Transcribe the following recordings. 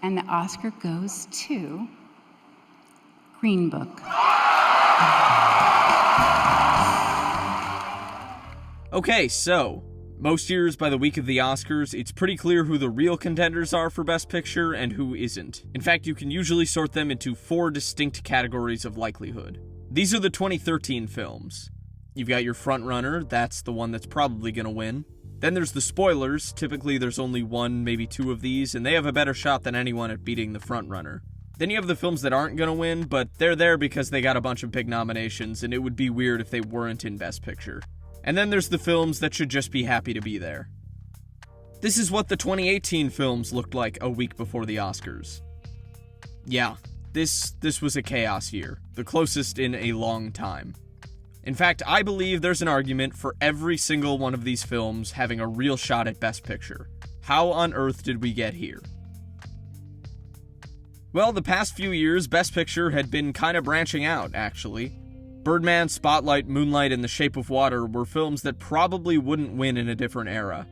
And the Oscar goes to Green Book. Okay, so, most years by the week of the Oscars, it's pretty clear who the real contenders are for Best Picture and who isn't. In fact, you can usually sort them into 4 distinct categories of likelihood. These are the 2013 films. You've got your frontrunner, that's the one that's probably gonna win. Then there's the spoilers, typically there's only 1, maybe 2 of these, and they have a better shot than anyone at beating the frontrunner. Then you have the films that aren't gonna win, but they're there because they got a bunch of big nominations, and it would be weird if they weren't in Best Picture. And then there's the films that should just be happy to be there. This is what the 2018 films looked like a week before the Oscars. Yeah, this was a chaos year, the closest in a long time. In fact, I believe there's an argument for every single one of these films having a real shot at Best Picture. How on earth did we get here? Well, the past few years, Best Picture had been kind of branching out, actually. Birdman, Spotlight, Moonlight, and The Shape of Water were films that probably wouldn't win in a different era.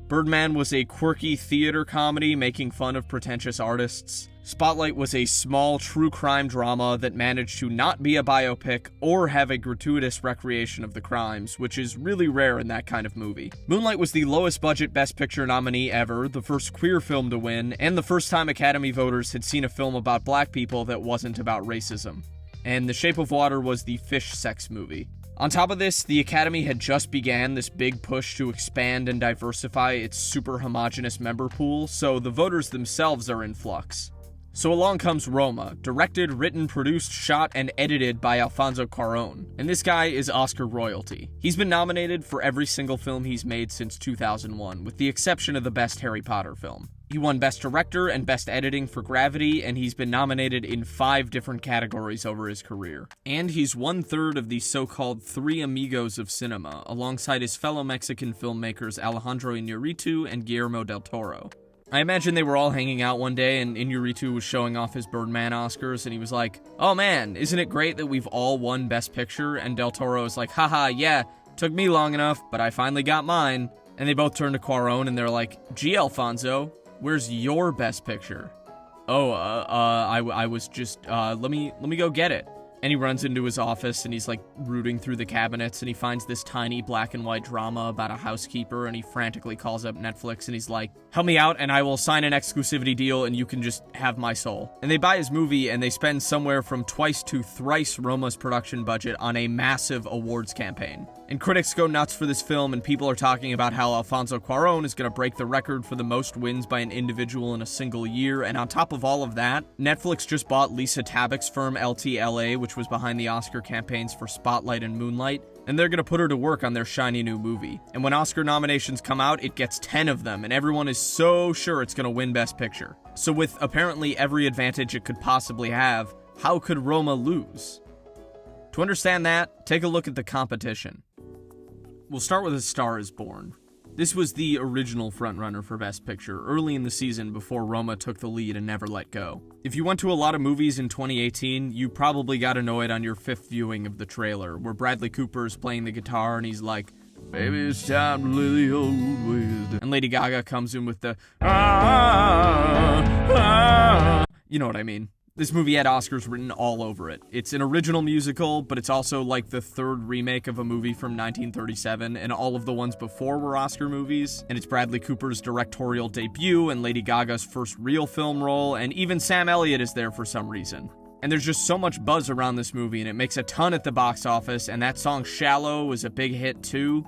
Birdman was a quirky theater comedy making fun of pretentious artists. Spotlight was a small true crime drama that managed to not be a biopic or have a gratuitous recreation of the crimes, which is really rare in that kind of movie. Moonlight was the lowest budget Best Picture nominee ever, the first queer film to win, and the first time Academy voters had seen a film about black people that wasn't about racism. And The Shape of Water was the fish sex movie. On top of this, the Academy had just began this big push to expand and diversify its super homogenous member pool, so the voters themselves are in flux. So along comes Roma, directed, written, produced, shot, and edited by Alfonso Cuarón. And this guy is Oscar royalty. He's been nominated for every single film he's made since 2001, with the exception of the best Harry Potter film. He won Best Director and Best Editing for Gravity, and he's been nominated in 5 different categories over his career. And he's 1/3 of the so-called Three Amigos of cinema, alongside his fellow Mexican filmmakers Alejandro Iñárritu and Guillermo del Toro. I imagine they were all hanging out one day, and Iñárritu was showing off his Birdman Oscars, and he was like, "Oh man, isn't it great that we've all won Best Picture?" And del Toro was like, "Haha, yeah, took me long enough, but I finally got mine." And they both turned to Cuarón, and they're like, "Gee, Alfonso, where's your Best Picture?" "Oh, I was just, let me go get it." And he runs into his office, and he's like rooting through the cabinets, and he finds this tiny black and white drama about a housekeeper, and he frantically calls up Netflix, and he's like, "Help me out, and I will sign an exclusivity deal, and you can just have my soul." And they buy his movie, and they spend somewhere from twice to thrice Roma's production budget on a massive awards campaign. And critics go nuts for this film, and people are talking about how Alfonso Cuarón is going to break the record for the most wins by an individual in a single year, and on top of all of that, Netflix just bought Lisa Tabak's firm LTLA, which was behind the Oscar campaigns for Spotlight and Moonlight, and they're going to put her to work on their shiny new movie. And when Oscar nominations come out, it gets 10 of them, and everyone is so sure it's going to win Best Picture. So with apparently every advantage it could possibly have, how could Roma lose? To understand that, take a look at the competition. We'll start with A Star is Born. This was the original frontrunner for Best Picture, early in the season before Roma took the lead and never let go. If you went to a lot of movies in 2018, you probably got annoyed on your 5th viewing of the trailer, where Bradley Cooper is playing the guitar and he's like, "Baby, it's time to live the old wisdom." And Lady Gaga comes in with the, You know what I mean. This movie had Oscars written all over it. It's an original musical, but it's also like the 3rd remake of a movie from 1937, and all of the ones before were Oscar movies. And it's Bradley Cooper's directorial debut, and Lady Gaga's first real film role, and even Sam Elliott is there for some reason. And there's just so much buzz around this movie, and it makes a ton at the box office, and that song Shallow was a big hit too.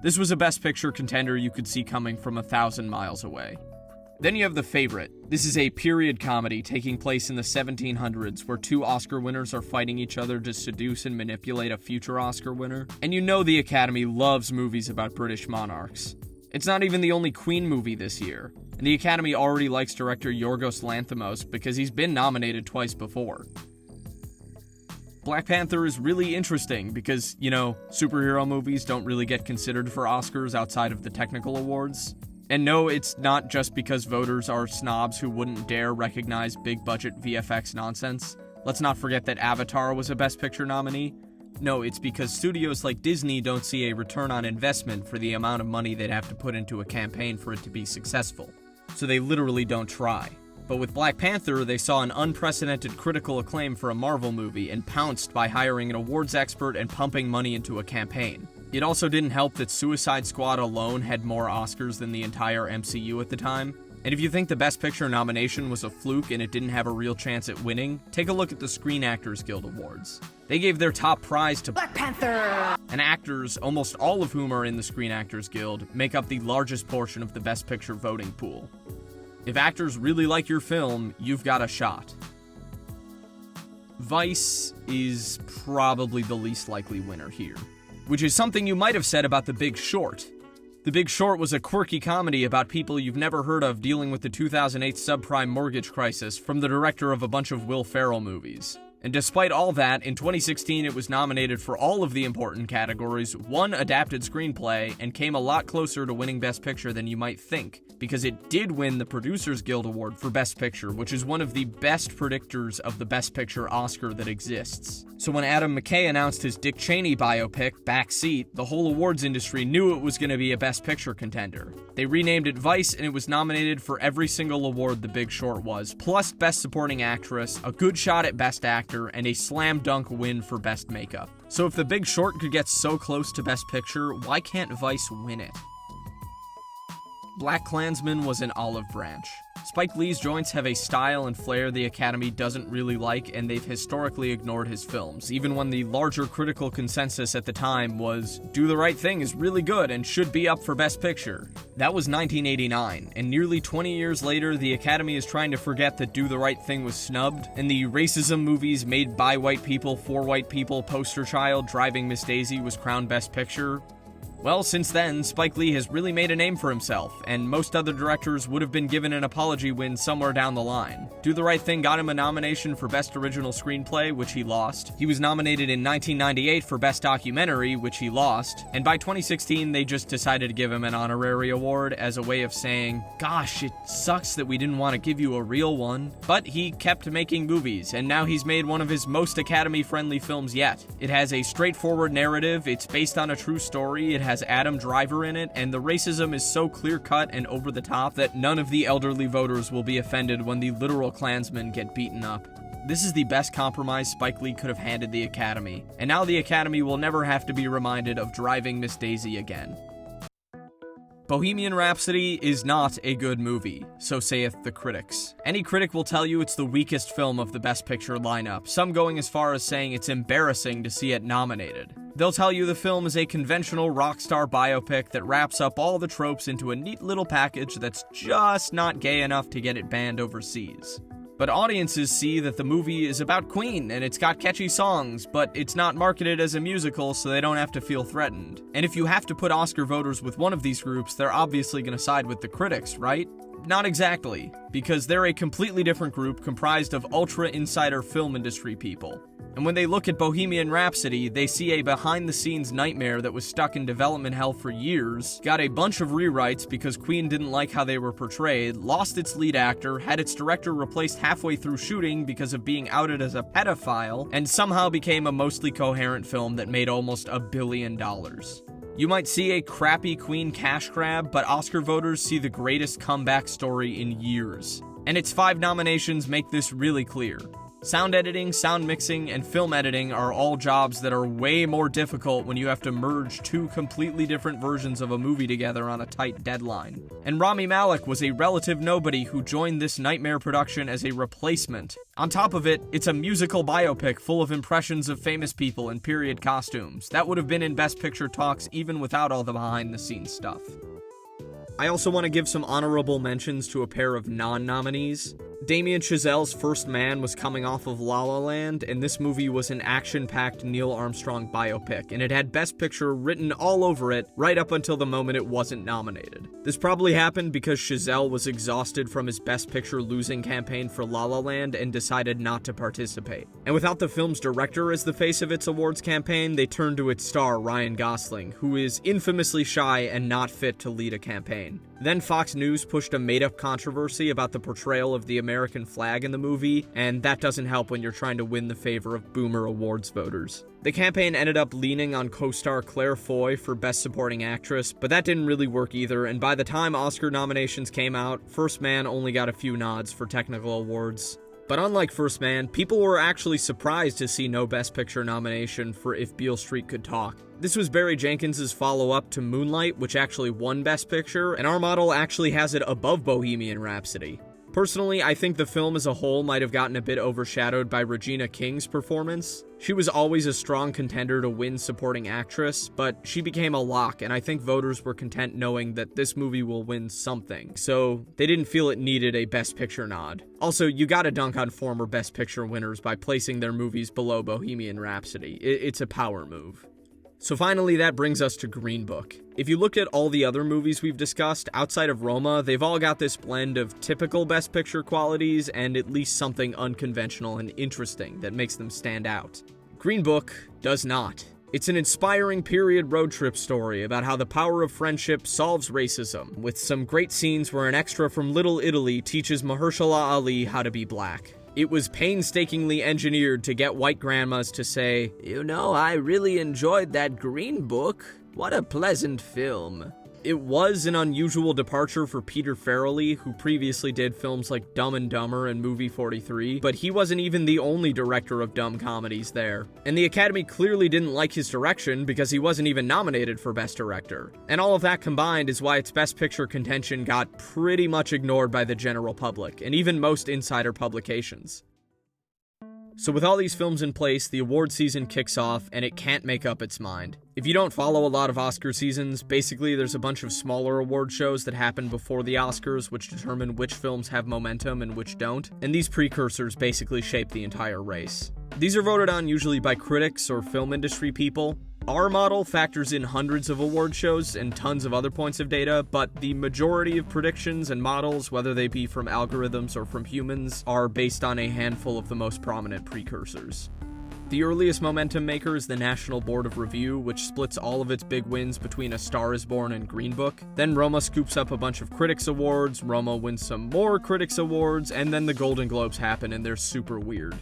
This was a Best Picture contender you could see coming from 1,000 miles away. Then you have The Favorite. This is a period comedy taking place in the 1700s where 2 Oscar winners are fighting each other to seduce and manipulate a future Oscar winner. And you know the Academy loves movies about British monarchs. It's not even the only Queen movie this year, and the Academy already likes director Yorgos Lanthimos because he's been nominated twice before. Black Panther is really interesting because, you know, superhero movies don't really get considered for Oscars outside of the technical awards. And no, it's not just because voters are snobs who wouldn't dare recognize big-budget VFX nonsense. Let's not forget that Avatar was a Best Picture nominee. No, it's because studios like Disney don't see a return on investment for the amount of money they'd have to put into a campaign for it to be successful. So they literally don't try. But with Black Panther, they saw an unprecedented critical acclaim for a Marvel movie and pounced by hiring an awards expert and pumping money into a campaign. It also didn't help that Suicide Squad alone had more Oscars than the entire MCU at the time. And if you think the Best Picture nomination was a fluke and it didn't have a real chance at winning, take a look at the Screen Actors Guild Awards. They gave their top prize to Black Panther! And actors, almost all of whom are in the Screen Actors Guild, make up the largest portion of the Best Picture voting pool. If actors really like your film, you've got a shot. Vice is probably the least likely winner here, which is something you might have said about The Big Short. The Big Short was a quirky comedy about people you've never heard of dealing with the 2008 subprime mortgage crisis from the director of a bunch of Will Ferrell movies. And despite all that, in 2016 it was nominated for all of the important categories, won Adapted Screenplay, and came a lot closer to winning Best Picture than you might think, because it did win the Producers Guild Award for Best Picture, which is one of the best predictors of the Best Picture Oscar that exists. So when Adam McKay announced his Dick Cheney biopic, Backseat, the whole awards industry knew it was going to be a Best Picture contender. They renamed it Vice, and it was nominated for every single award The Big Short was, plus Best Supporting Actress, a good shot at Best Actor, and a slam dunk win for Best Makeup. So if The Big Short could get so close to Best Picture, why can't Vice win it? BlacKkKlansman was an olive branch. Spike Lee's joints have a style and flair the Academy doesn't really like, and they've historically ignored his films, even when the larger critical consensus at the time was, Do the Right Thing is really good and should be up for Best Picture. That was 1989, and nearly 20 years later, the Academy is trying to forget that Do the Right Thing was snubbed, and the racism movies made by white people for white people poster child Driving Miss Daisy was crowned Best Picture. Well, since then, Spike Lee has really made a name for himself, and most other directors would have been given an apology win somewhere down the line. Do the Right Thing got him a nomination for Best Original Screenplay, which he lost. He was nominated in 1998 for Best Documentary, which he lost. And by 2016, they just decided to give him an honorary award as a way of saying, gosh, it sucks that we didn't want to give you a real one. But he kept making movies, and now he's made one of his most Academy-friendly films yet. It has a straightforward narrative, it's based on a true story, it has Adam Driver in it, and the racism is so clear-cut and over the top that none of the elderly voters will be offended when the literal Klansmen get beaten up. This is the best compromise Spike Lee could have handed the Academy, and now the Academy will never have to be reminded of Driving Miss Daisy again. Bohemian Rhapsody is not a good movie, so saith the critics. Any critic will tell you it's the weakest film of the Best Picture lineup, some going as far as saying it's embarrassing to see it nominated. They'll tell you the film is a conventional rock star biopic that wraps up all the tropes into a neat little package that's just not gay enough to get it banned overseas. But audiences see that the movie is about Queen, and it's got catchy songs, but it's not marketed as a musical, so they don't have to feel threatened. And if you have to put Oscar voters with one of these groups, they're obviously going to side with the critics, right? Not exactly, because they're a completely different group comprised of ultra-insider film industry people. And when they look at Bohemian Rhapsody, they see a behind-the-scenes nightmare that was stuck in development hell for years, got a bunch of rewrites because Queen didn't like how they were portrayed, lost its lead actor, had its director replaced halfway through shooting because of being outed as a pedophile, and somehow became a mostly coherent film that made almost $1 billion. You might see a crappy Queen cash grab, but Oscar voters see the greatest comeback story in years. And its 5 nominations make this really clear. Sound editing, sound mixing, and film editing are all jobs that are way more difficult when you have to merge 2 completely different versions of a movie together on a tight deadline. And Rami Malek was a relative nobody who joined this nightmare production as a replacement. On top of it, it's a musical biopic full of impressions of famous people in period costumes. That would have been in Best Picture talks even without all the behind-the-scenes stuff. I also want to give some honorable mentions to a pair of non-nominees. Damien Chazelle's First Man was coming off of La La Land, and this movie was an action-packed Neil Armstrong biopic, and it had Best Picture written all over it right up until the moment it wasn't nominated. This probably happened because Chazelle was exhausted from his Best Picture losing campaign for La La Land and decided not to participate. And without the film's director as the face of its awards campaign, they turned to its star, Ryan Gosling, who is infamously shy and not fit to lead a campaign. Then Fox News pushed a made-up controversy about the portrayal of the American flag in the movie, and that doesn't help when you're trying to win the favor of boomer awards voters. The campaign ended up leaning on co-star Claire Foy for Best Supporting Actress, but that didn't really work either, and by the time Oscar nominations came out, First Man only got a few nods for technical awards. But unlike First Man, people were actually surprised to see no Best Picture nomination for If Beale Street Could Talk. This was Barry Jenkins' follow-up to Moonlight, which actually won Best Picture, and our model actually has it above Bohemian Rhapsody. Personally, I think the film as a whole might have gotten a bit overshadowed by Regina King's performance. She was always a strong contender to win Supporting Actress, but she became a lock, and I think voters were content knowing that this movie will win something, so they didn't feel it needed a Best Picture nod. Also, you gotta dunk on former Best Picture winners by placing their movies below Bohemian Rhapsody. It's a power move. So finally, that brings us to Green Book. If you looked at all the other movies we've discussed, outside of Roma, they've all got this blend of typical Best Picture qualities and at least something unconventional and interesting that makes them stand out. Green Book does not. It's an inspiring period road trip story about how the power of friendship solves racism, with some great scenes where an extra from Little Italy teaches Mahershala Ali how to be black. It was painstakingly engineered to get white grandmas to say, "You know, I really enjoyed that Green Book. What a pleasant film." It was an unusual departure for Peter Farrelly, who previously did films like Dumb and Dumber and Movie 43, but he wasn't even the only director of dumb comedies there. And the Academy clearly didn't like his direction because he wasn't even nominated for Best Director. And all of that combined is why its Best Picture contention got pretty much ignored by the general public, and even most insider publications. So with all these films in place, the award season kicks off, and it can't make up its mind. If you don't follow a lot of Oscar seasons, basically there's a bunch of smaller award shows that happen before the Oscars which determine which films have momentum and which don't, and these precursors basically shape the entire race. These are voted on usually by critics or film industry people. Our model factors in hundreds of award shows and tons of other points of data, but the majority of predictions and models, whether they be from algorithms or from humans, are based on a handful of the most prominent precursors. The earliest momentum maker is the National Board of Review, which splits all of its big wins between A Star is Born and Green Book. Then Roma scoops up a bunch of critics awards, Roma wins some more critics awards, and then the Golden Globes happen and they're super weird.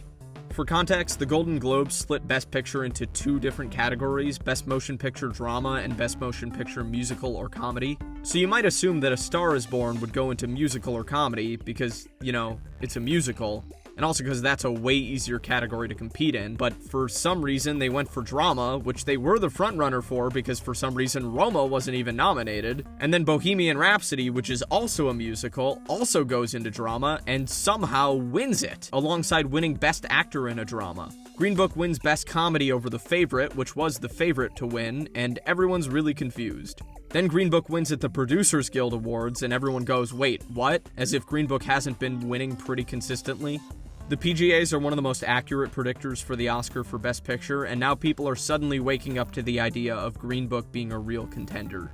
For context, the Golden Globes split Best Picture into two different categories, Best Motion Picture Drama and Best Motion Picture Musical or Comedy. So you might assume that A Star is Born would go into musical or comedy because, you know, it's a musical, and also because that's a way easier category to compete in, but for some reason they went for drama, which they were the frontrunner for because for some reason Roma wasn't even nominated, and then Bohemian Rhapsody, which is also a musical, also goes into drama and somehow wins it, alongside winning Best Actor in a Drama. Green Book wins Best Comedy over The Favorite, which was The Favorite to win, and everyone's really confused. Then Green Book wins at the Producers Guild Awards, and everyone goes, wait, what? As if Green Book hasn't been winning pretty consistently. The PGAs are one of the most accurate predictors for the Oscar for Best Picture, and now people are suddenly waking up to the idea of Green Book being a real contender.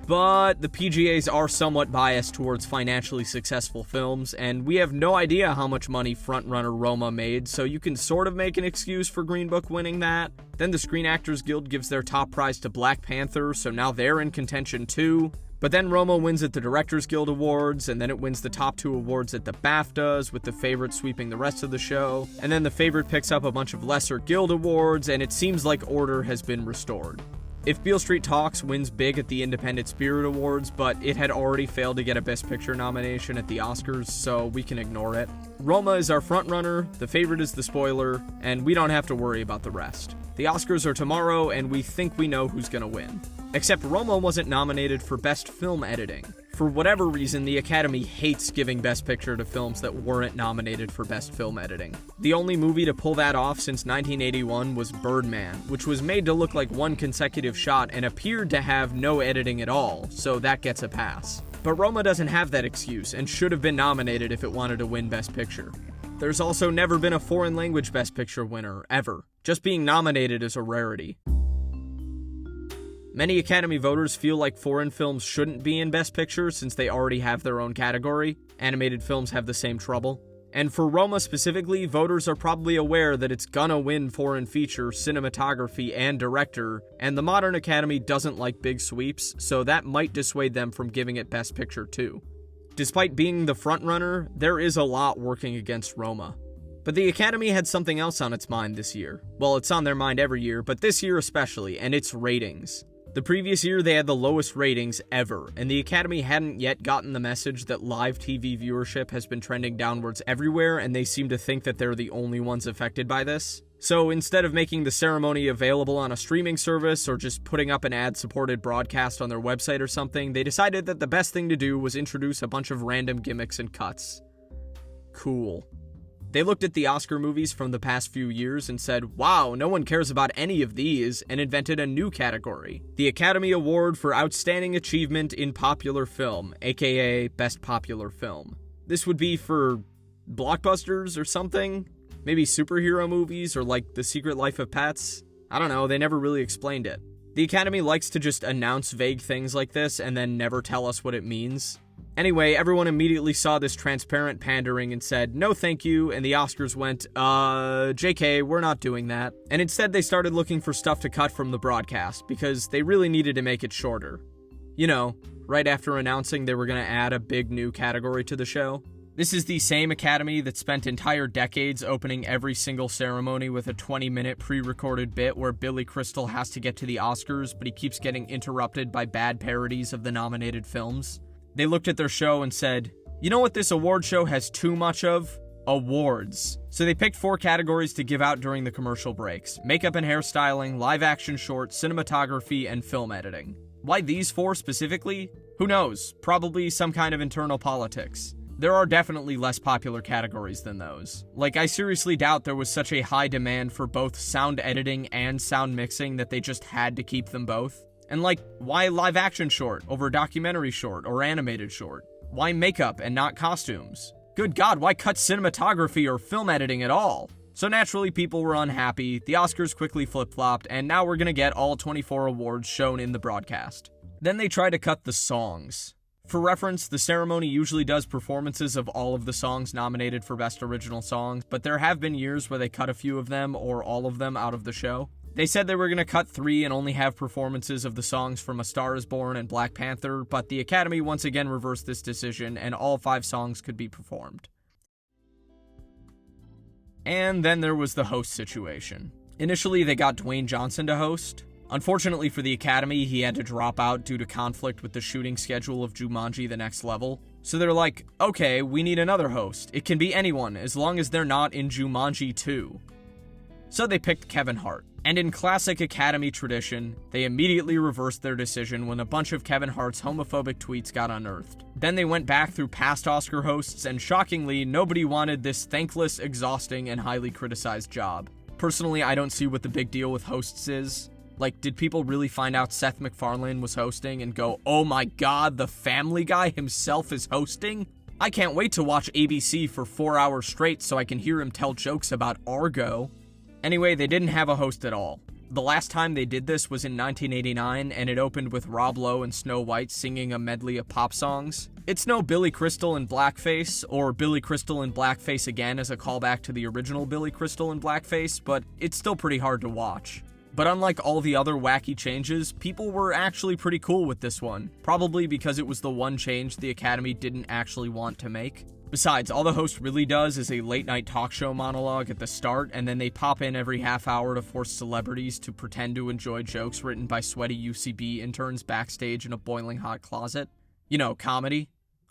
But the PGAs are somewhat biased towards financially successful films, and we have no idea how much money frontrunner Roma made, so you can sort of make an excuse for Green Book winning that. Then the Screen Actors Guild gives their top prize to Black Panther, so now they're in contention too. But then Roma wins at the Directors Guild Awards, and then it wins the top two awards at the BAFTAs, with The Favorite sweeping the rest of the show. And then The Favorite picks up a bunch of lesser Guild Awards, and it seems like order has been restored. If Beale Street Talks wins big at the Independent Spirit Awards, but it had already failed to get a Best Picture nomination at the Oscars, so we can ignore it. Roma is our frontrunner, The Favorite is the spoiler, and we don't have to worry about the rest. The Oscars are tomorrow, and we think we know who's gonna win. Except Roma wasn't nominated for Best Film Editing. For whatever reason, the Academy hates giving Best Picture to films that weren't nominated for Best Film Editing. The only movie to pull that off since 1981 was Birdman, which was made to look like one consecutive shot and appeared to have no editing at all, so that gets a pass. But Roma doesn't have that excuse and should have been nominated if it wanted to win Best Picture. There's also never been a foreign language Best Picture winner, ever. Just being nominated is a rarity. Many Academy voters feel like foreign films shouldn't be in Best Picture since they already have their own category. Animated films have the same trouble. And for Roma specifically, voters are probably aware that it's gonna win foreign feature, cinematography, and director, and the modern Academy doesn't like big sweeps, so that might dissuade them from giving it Best Picture too. Despite being the frontrunner, there is a lot working against Roma. But the Academy had something else on its mind this year. Well, it's on their mind every year, but this year especially, and it's ratings. The previous year they had the lowest ratings ever, and the Academy hadn't yet gotten the message that live TV viewership has been trending downwards everywhere, and they seem to think that they're the only ones affected by this. So instead of making the ceremony available on a streaming service or just putting up an ad-supported broadcast on their website or something, they decided that the best thing to do was introduce a bunch of random gimmicks and cuts. Cool. They looked at the Oscar movies from the past few years and said, wow, no one cares about any of these, and invented a new category. The Academy Award for Outstanding Achievement in Popular Film, aka Best Popular Film. This would be for blockbusters or something? Maybe superhero movies or like The Secret Life of Pets? I don't know, they never really explained it. The Academy likes to just announce vague things like this and then never tell us what it means. Anyway, everyone immediately saw this transparent pandering and said, no thank you, and the Oscars went, JK, we're not doing that. And instead they started looking for stuff to cut from the broadcast, because they really needed to make it shorter. You know, right after announcing they were going to add a big new category to the show. This is the same Academy that spent entire decades opening every single ceremony with a 20-minute pre-recorded bit where Billy Crystal has to get to the Oscars, but he keeps getting interrupted by bad parodies of the nominated films. They looked at their show and said, you know what this award show has too much of? Awards. So they picked 4 categories to give out during the commercial breaks: makeup and hairstyling, live action short, cinematography, and film editing. Why these 4 specifically? Who knows? Probably some kind of internal politics. There are definitely less popular categories than those. Like, I seriously doubt there was such a high demand for both sound editing and sound mixing that they just had to keep them both. And like, why live action short over documentary short or animated short? Why makeup and not costumes? Good God, why cut cinematography or film editing at all? So naturally people were unhappy, the Oscars quickly flip-flopped, and now we're gonna get all 24 awards shown in the broadcast. Then they try to cut the songs. For reference, the ceremony usually does performances of all of the songs nominated for Best Original Songs, but there have been years where they cut a few of them or all of them out of the show. They said they were going to cut 3 and only have performances of the songs from A Star Is Born and Black Panther, but the Academy once again reversed this decision and all 5 songs could be performed. And then there was the host situation. Initially, they got Dwayne Johnson to host. Unfortunately for the Academy, he had to drop out due to conflict with the shooting schedule of Jumanji: The Next Level. So they're like, okay, we need another host. It can be anyone, as long as they're not in Jumanji 2. So they picked Kevin Hart. And in classic Academy tradition, they immediately reversed their decision when a bunch of Kevin Hart's homophobic tweets got unearthed. Then they went back through past Oscar hosts, and shockingly, nobody wanted this thankless, exhausting, and highly criticized job. Personally, I don't see what the big deal with hosts is. Like, did people really find out Seth MacFarlane was hosting and go, oh my god, the Family Guy himself is hosting? I can't wait to watch ABC for 4 hours straight so I can hear him tell jokes about Argo. Anyway, they didn't have a host at all. The last time they did this was in 1989, and it opened with Rob Lowe and Snow White singing a medley of pop songs. It's no Billy Crystal in blackface, or Billy Crystal in blackface again as a callback to the original Billy Crystal in blackface, but it's still pretty hard to watch. But unlike all the other wacky changes, people were actually pretty cool with this one, probably because it was the one change the Academy didn't actually want to make. Besides, all the host really does is a late-night talk show monologue at the start, and then they pop in every half hour to force celebrities to pretend to enjoy jokes written by sweaty UCB interns backstage in a boiling hot closet. You know, comedy.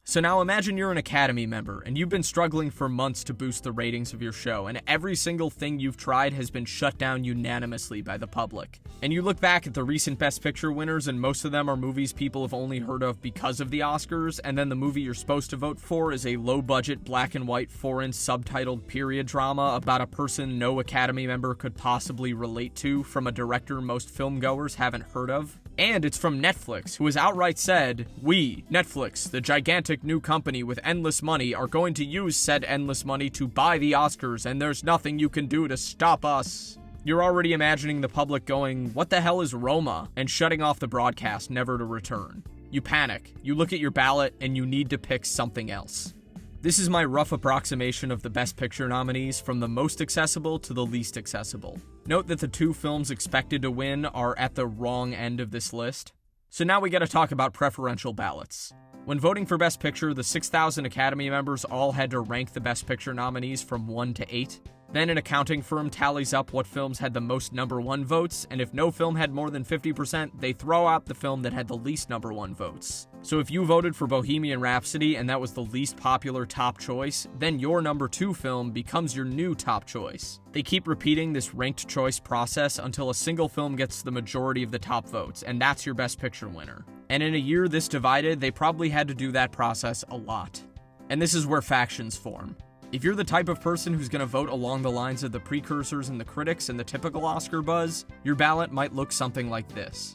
So now imagine you're an Academy member, and you've been struggling for months to boost the ratings of your show, and every single thing you've tried has been shut down unanimously by the public. And you look back at the recent Best Picture winners, and most of them are movies people have only heard of because of the Oscars, and then the movie you're supposed to vote for is a low-budget, black-and-white, foreign, subtitled period drama about a person no Academy member could possibly relate to from a director most filmgoers haven't heard of. And it's from Netflix, who has outright said, we, Netflix, the gigantic new company with endless money, are going to use said endless money to buy the Oscars, and there's nothing you can do to stop us. You're already imagining the public going, what the hell is Roma? And shutting off the broadcast, never to return. You panic, you look at your ballot, and you need to pick something else. This is my rough approximation of the Best Picture nominees from the most accessible to the least accessible. Note that the two films expected to win are at the wrong end of this list. So now we gotta talk about preferential ballots. When voting for Best Picture, the 6,000 Academy members all had to rank the Best Picture nominees from 1 to 8. Then an accounting firm tallies up what films had the most number 1 votes, and if no film had more than 50%, they throw out the film that had the least number 1 votes. So if you voted for Bohemian Rhapsody and that was the least popular top choice, then your number 2 film becomes your new top choice. They keep repeating this ranked choice process until a single film gets the majority of the top votes, and that's your Best Picture winner. And in a year this divided, they probably had to do that process a lot. And this is where factions form. If you're the type of person who's going to vote along the lines of the precursors and the critics and the typical Oscar buzz, your ballot might look something like this.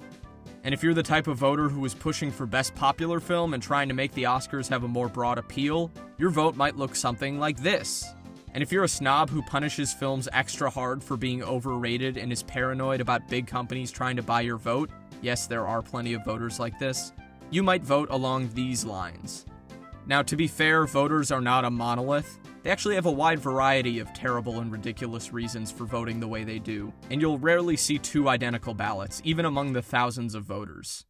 And if you're the type of voter who is pushing for Best Popular Film and trying to make the Oscars have a more broad appeal, your vote might look something like this. And if you're a snob who punishes films extra hard for being overrated and is paranoid about big companies trying to buy your vote, yes, there are plenty of voters like this, you might vote along these lines. Now, to be fair, voters are not a monolith. They actually have a wide variety of terrible and ridiculous reasons for voting the way they do, and you'll rarely see two identical ballots, even among the thousands of voters.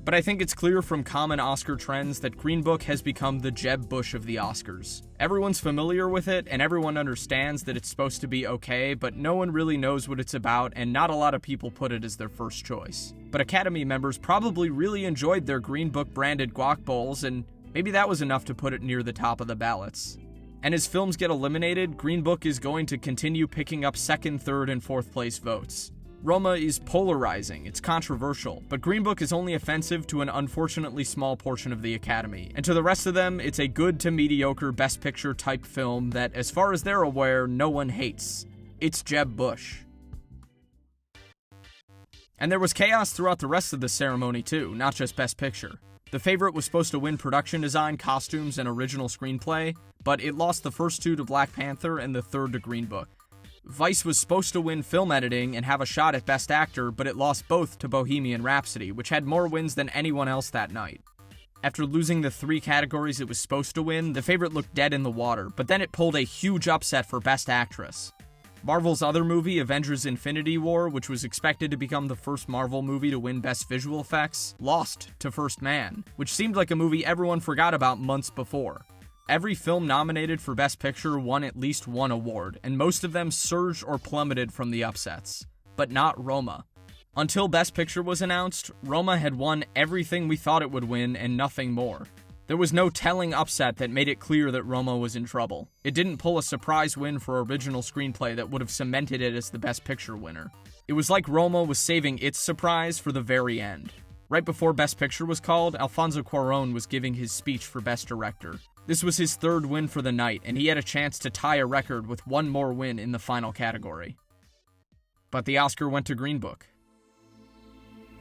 But I think it's clear from common Oscar trends that Green Book has become the Jeb Bush of the Oscars. Everyone's familiar with it, and everyone understands that it's supposed to be okay, but no one really knows what it's about, and not a lot of people put it as their first choice. But Academy members probably really enjoyed their Green Book branded guac bowls, and maybe that was enough to put it near the top of the ballots. And as films get eliminated, Green Book is going to continue picking up second, third, and fourth place votes. Roma is polarizing, it's controversial, but Green Book is only offensive to an unfortunately small portion of the Academy, and to the rest of them, it's a good to mediocre Best Picture type film that, as far as they're aware, no one hates. It's Jeb Bush. And there was chaos throughout the rest of the ceremony too, not just Best Picture. The favorite was supposed to win production design, costumes, and original screenplay, but it lost the first two to Black Panther and the third to Green Book. Vice was supposed to win film editing and have a shot at Best Actor, but it lost both to Bohemian Rhapsody, which had more wins than anyone else that night. After losing the 3 categories it was supposed to win, the favorite looked dead in the water, but then it pulled a huge upset for Best Actress. Marvel's other movie, Avengers: Infinity War, which was expected to become the first Marvel movie to win Best Visual Effects, lost to First Man, which seemed like a movie everyone forgot about months before. Every film nominated for Best Picture won at least one award, and most of them surged or plummeted from the upsets. But not Roma. Until Best Picture was announced, Roma had won everything we thought it would win and nothing more. There was no telling upset that made it clear that Roma was in trouble. It didn't pull a surprise win for original screenplay that would have cemented it as the Best Picture winner. It was like Roma was saving its surprise for the very end. Right before Best Picture was called, Alfonso Cuarón was giving his speech for Best Director. This was his 3rd win for the night, and he had a chance to tie a record with one more win in the final category. But the Oscar went to Green Book.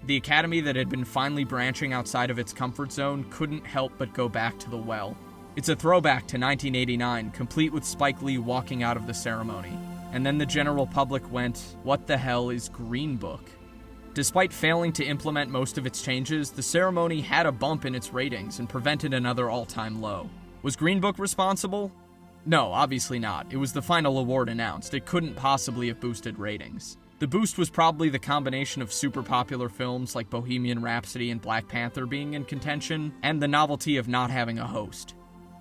The Academy that had been finally branching outside of its comfort zone couldn't help but go back to the well. It's a throwback to 1989, complete with Spike Lee walking out of the ceremony. And then the general public went, "What the hell is Green Book?" Despite failing to implement most of its changes, the ceremony had a bump in its ratings and prevented another all-time low. Was Green Book responsible? No, obviously not. It was the final award announced. It couldn't possibly have boosted ratings. The boost was probably the combination of super popular films like Bohemian Rhapsody and Black Panther being in contention, and the novelty of not having a host.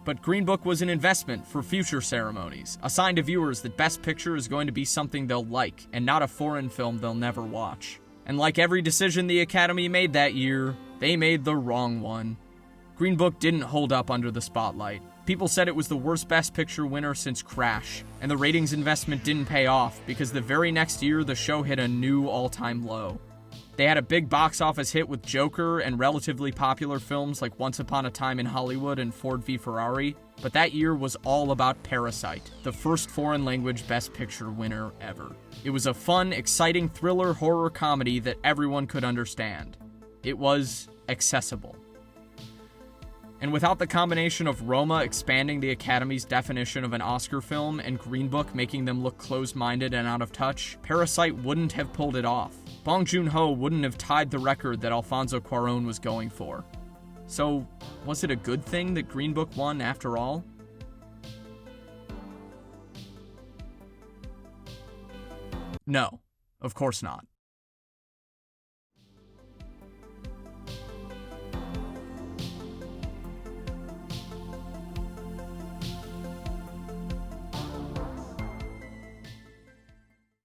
But Green Book was an investment for future ceremonies, a sign to viewers that Best Picture is going to be something they'll like, and not a foreign film they'll never watch. And like every decision the Academy made that year, they made the wrong one. Green Book didn't hold up under the spotlight. People said it was the worst Best Picture winner since Crash, and the ratings investment didn't pay off because the very next year the show hit a new all-time low. They had a big box office hit with Joker and relatively popular films like Once Upon a Time in Hollywood and Ford v Ferrari, but that year was all about Parasite, the first foreign language Best Picture winner ever. It was a fun, exciting thriller horror comedy that everyone could understand. It was accessible. And without the combination of Roma expanding the Academy's definition of an Oscar film and Green Book making them look closed-minded and out of touch, Parasite wouldn't have pulled it off. Bong Joon-ho wouldn't have tied the record that Alfonso Cuarón was going for. So, was it a good thing that Green Book won after all? No, of course not.